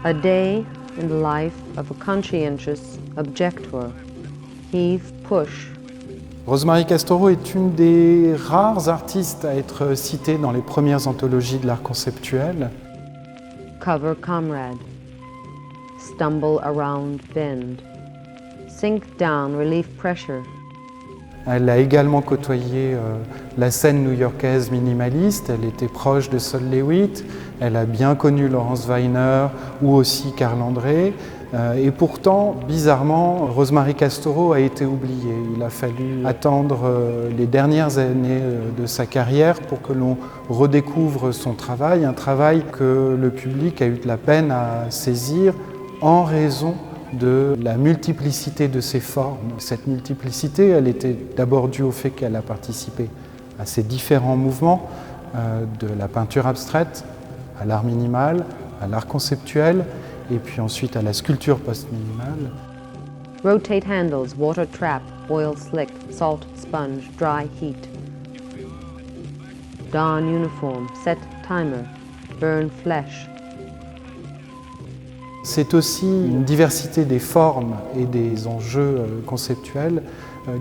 A day in the life of a conscientious objector. Heave, push. Rosemary Castoro est une des rares artistes à être citée dans les premières anthologies de l'art conceptuel. Cover comrade. Stumble around bend. Sink down, relief pressure. Elle a également côtoyé la scène new-yorkaise minimaliste, elle était proche de Sol Lewitt, elle a bien connu Laurence Weiner ou aussi Carl André, et pourtant, bizarrement, Rosemary Castoro a été oubliée. Il a fallu attendre les dernières années de sa carrière pour que l'on redécouvre son travail, un travail que le public a eu de la peine à saisir en raison de la multiplicité de ses formes. Cette multiplicité, elle était d'abord due au fait qu'elle a participé à ces différents mouvements, de la peinture abstraite à l'art minimal, à l'art conceptuel, et puis ensuite à la sculpture post-minimale. Rotate handles, water trap, oil slick, salt sponge, dry heat. Don uniform, set timer, burn flesh. C'est aussi une diversité des formes et des enjeux conceptuels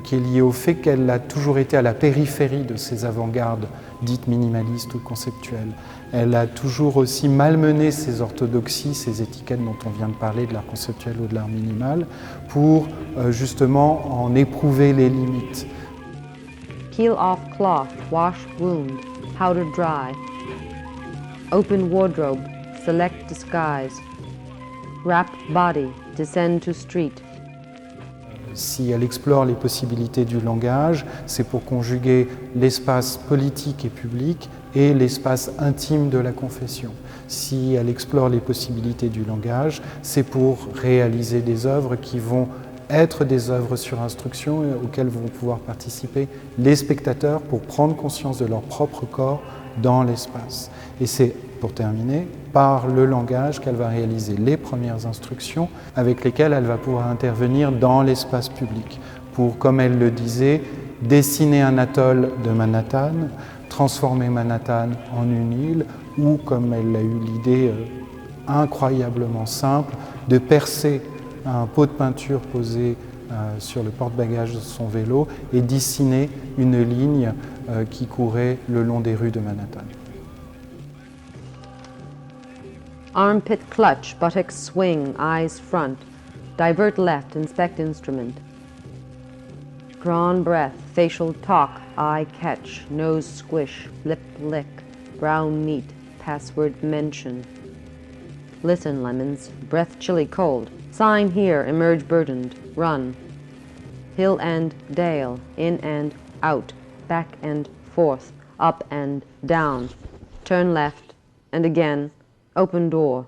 qui est liée au fait qu'elle a toujours été à la périphérie de ces avant-gardes dites minimalistes ou conceptuelles. Elle a toujours aussi malmené ces orthodoxies, ces étiquettes dont on vient de parler, de l'art conceptuel ou de l'art minimal, pour justement en éprouver les limites. Peel off cloth, wash wound, powder dry. Open wardrobe, select disguise. Wrap body, descend to street. Si elle explore les possibilités du langage, c'est pour conjuguer l'espace politique et public et l'espace intime de la confession. Si elle explore les possibilités du langage, c'est pour réaliser des œuvres qui vont être des œuvres sur instruction et auxquelles vont pouvoir participer les spectateurs pour prendre conscience de leur propre corps dans l'espace. Et c'est, pour terminer, par le langage qu'elle va réaliser les premières instructions avec lesquelles elle va pouvoir intervenir dans l'espace public pour, comme elle le disait, dessiner un atoll de Manhattan, transformer Manhattan en une île ou, comme elle a eu l'idée incroyablement simple, de percer un pot de peinture posé sur le porte-bagages de son vélo et dessiner une ligne qui courait le long des rues de Manhattan. Armpit clutch, buttocks swing, eyes front. Divert left, inspect instrument. Drawn breath, facial talk, eye catch, nose squish, lip lick, brow meet, password mention. Listen, lemons, breath chilly cold. Sign here, emerge burdened, run. Hill and dale, in and out, back and forth, up and down. Turn left, and again. Open door.